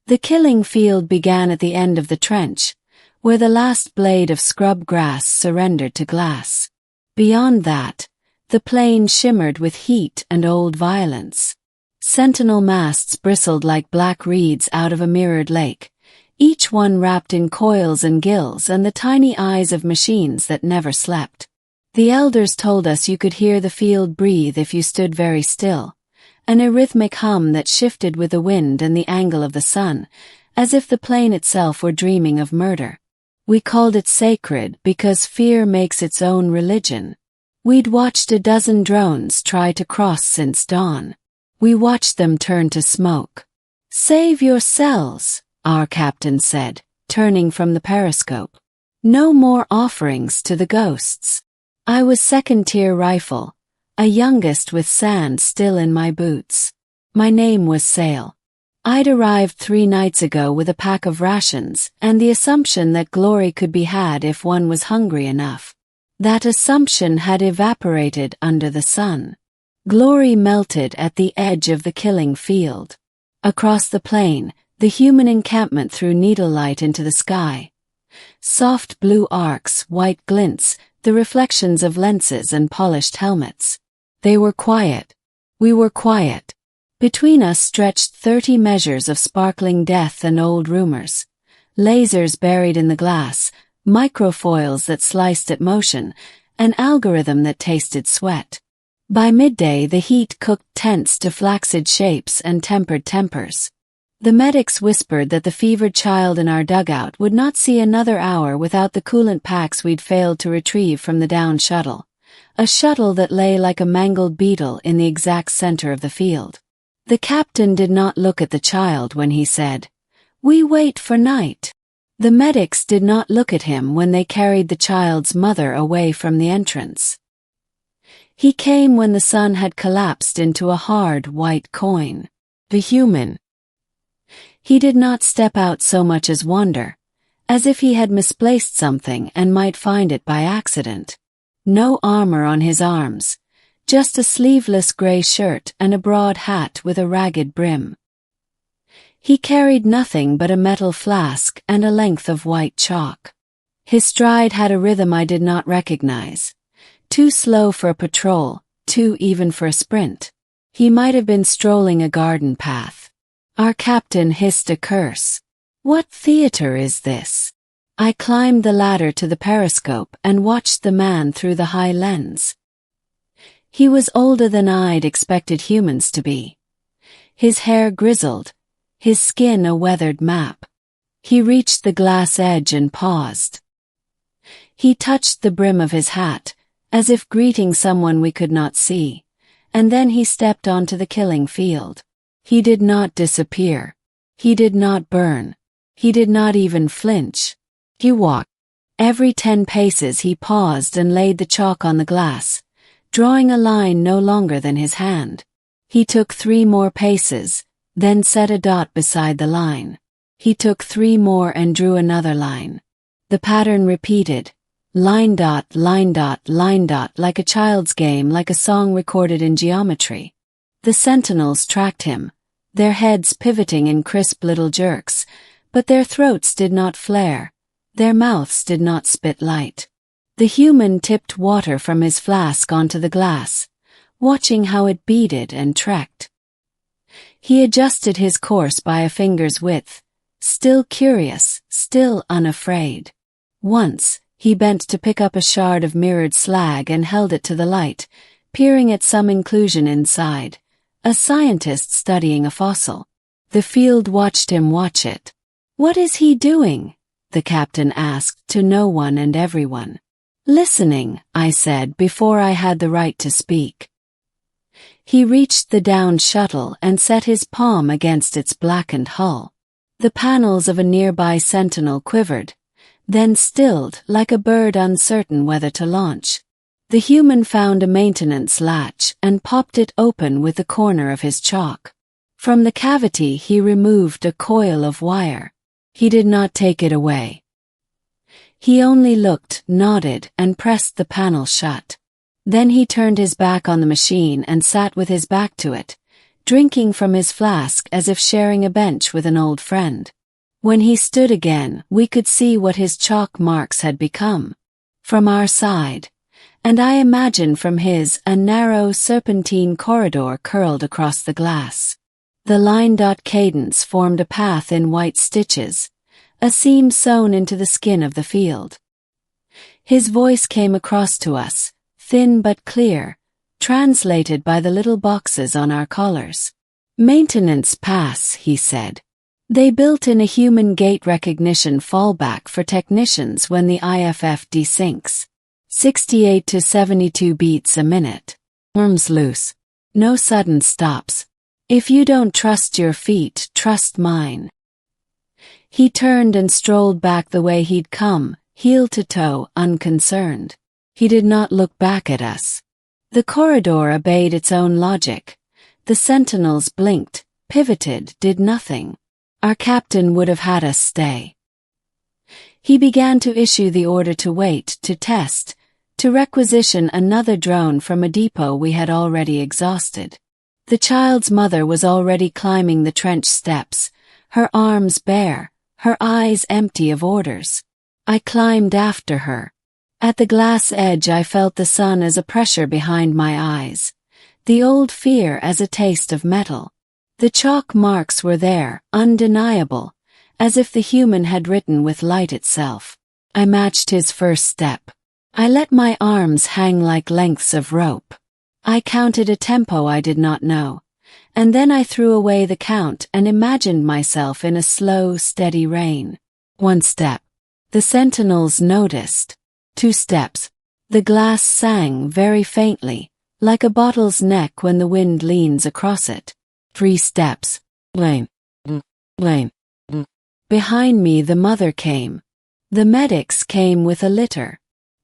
The killing field began at the end of the trench, where the last blade of scrub grass surrendered to glass. Beyond that, the plain shimmered with heat and old violence. Sentinel masts bristled like black reeds out of a mirrored lake, each one wrapped in coils and gills and the tiny eyes of machines that never slept. The elders told us you could hear the field breathe if you stood very still, an arrhythmic hum that shifted with the wind and the angle of the sun, as if the plane itself were dreaming of murder. We called it sacred because fear makes its own religion. We'd watched a dozen drones try to cross since dawn. We watched them turn to smoke. "Save your cells," our captain said, turning from the periscope. "No more offerings to the ghosts." I was second-tier rifle, a youngest with sand still in my boots. My name was Sale. I'd arrived 3 nights ago with a pack of rations and the assumption that glory could be had if one was hungry enough. That assumption had evaporated under the sun. Glory melted at the edge of the killing field. Across the plain, the human encampment threw needle-light into the sky. Soft blue arcs, white glints, the reflections of lenses and polished helmets. They were quiet. We were quiet. Between us stretched 30 measures of sparkling death and old rumors. Lasers buried in the glass, microfoils that sliced at motion, an algorithm that tasted sweat. By midday the heat cooked tents to flaccid shapes and tempered tempers. The medics whispered that the fevered child in our dugout would not see another hour without the coolant packs we'd failed to retrieve from the downed shuttle. A shuttle that lay like a mangled beetle in the exact center of the field. The captain did not look at the child when he said, "We wait for night." The medics did not look at him when they carried the child's mother away from the entrance. He came when the sun had collapsed into a hard white coin. The human. He did not step out so much as wonder, as if he had misplaced something and might find it by accident. No armor on his arms, just a sleeveless gray shirt and a broad hat with a ragged brim. He carried nothing but a metal flask and a length of white chalk. His stride had a rhythm I did not recognize. Too slow for a patrol, too even for a sprint. He might have been strolling a garden path. Our captain hissed a curse. "What theater is this?" I climbed the ladder to the periscope and watched the man through the high lens. He was older than I'd expected humans to be. His hair grizzled, his skin a weathered map. He reached the glass edge and paused. He touched the brim of his hat, as if greeting someone we could not see, and then he stepped onto the killing field. He did not disappear. He did not burn. He did not even flinch. He walked. Every 10 paces he paused and laid the chalk on the glass, drawing a line no longer than his hand. He took 3 more paces, then set a dot beside the line. He took 3 more and drew another line. The pattern repeated. Line dot, line dot, line dot, like a child's game, like a song recorded in geometry. The sentinels tracked him, their heads pivoting in crisp little jerks, but their throats did not flare, their mouths did not spit light. The human tipped water from his flask onto the glass, watching how it beaded and trekked. He adjusted his course by a finger's width, still curious, still unafraid. Once, he bent to pick up a shard of mirrored slag and held it to the light, peering at some inclusion inside. A scientist studying a fossil. The field watched him watch it. "What is he doing?" the captain asked to no one and everyone. "Listening," I said before I had the right to speak. He reached the downed shuttle and set his palm against its blackened hull. The panels of a nearby sentinel quivered, then stilled like a bird uncertain whether to launch. The human found a maintenance latch and popped it open with the corner of his chalk. From the cavity he removed a coil of wire. He did not take it away. He only looked, nodded, and pressed the panel shut. Then he turned his back on the machine and sat with his back to it, drinking from his flask as if sharing a bench with an old friend. When he stood again, we could see what his chalk marks had become. From our side, and I imagine from his, a narrow serpentine corridor curled across the glass. The line-dot cadence formed a path in white stitches, a seam sewn into the skin of the field. His voice came across to us, thin but clear, translated by the little boxes on our collars. "Maintenance pass," he said. They built in a human gait recognition fallback for technicians when the IFF desinks. 68 to 72 beats a minute. Arms loose. No sudden stops. If you don't trust your feet, trust mine. He turned and strolled back the way he'd come, heel to toe, unconcerned. He did not look back at us. The corridor obeyed its own logic. The sentinels blinked, pivoted, did nothing. Our captain would have had us stay. He began to issue the order to wait, to test, to requisition another drone from a depot we had already exhausted. The child's mother was already climbing the trench steps, her arms bare, her eyes empty of orders. I climbed after her. At the glass edge I felt the sun as a pressure behind my eyes, the old fear as a taste of metal. The chalk marks were there, undeniable, as if the human had written with light itself. I matched his first step. I let my arms hang like lengths of rope. I counted a tempo I did not know, and then I threw away the count and imagined myself in a slow, steady rain. 1 step. The sentinels noticed. 2 steps. The glass sang very faintly, like a bottle's neck when the wind leans across it. 3 steps. Blame. Blame. Behind me the mother came. The medics came with a litter.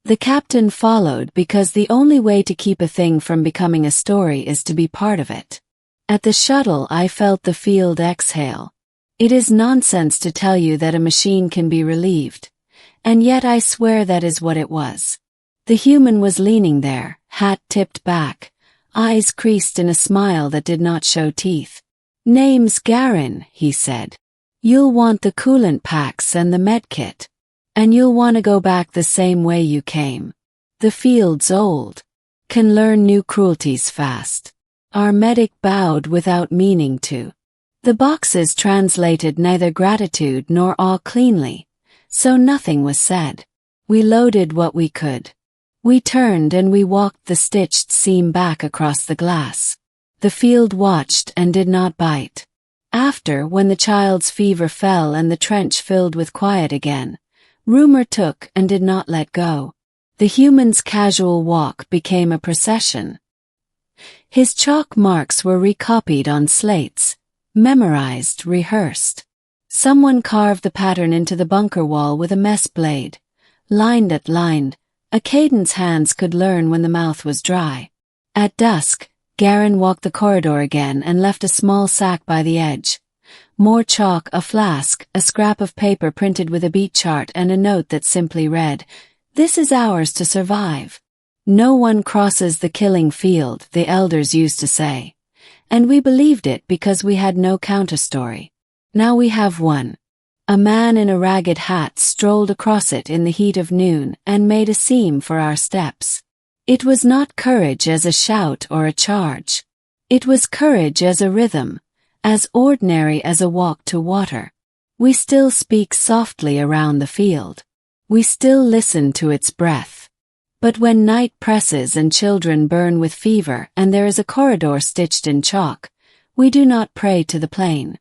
The captain followed because the only way to keep a thing from becoming a story is to be part of it. At the shuttle I felt the field exhale. It is nonsense to tell you that a machine can be relieved, and yet I swear that is what it was. The human was leaning there, hat tipped back, eyes creased in a smile that did not show teeth. "Name's Garin," he said. "You'll want the coolant packs and the medkit. And you'll want to go back the same way you came. The field's old. Can learn new cruelties fast." Our medic bowed without meaning to. The boxes translated neither gratitude nor awe cleanly, so nothing was said. We loaded what we could. We turned and we walked the stitched seam back across the glass. The field watched and did not bite. After, when the child's fever fell and the trench filled with quiet again, rumor took and did not let go. The human's casual walk became a procession. His chalk marks were recopied on slates, memorized, rehearsed. Someone carved the pattern into the bunker wall with a mess blade, lined at lined, a cadence hands could learn when the mouth was dry. At dusk, Garin walked the corridor again and left a small sack by the edge. More chalk, a flask, a scrap of paper printed with a beat chart and a note that simply read, "This is ours to survive. No one crosses the killing field," the elders used to say. And we believed it because we had no counterstory. Now we have one. A man in a ragged hat strolled across it in the heat of noon and made a seam for our steps. It was not courage as a shout or a charge. It was courage as a rhythm, as ordinary as a walk to water. We still speak softly around the field. We still listen to its breath. But when night presses and children burn with fever and there is a corridor stitched in chalk, we do not pray to the plane.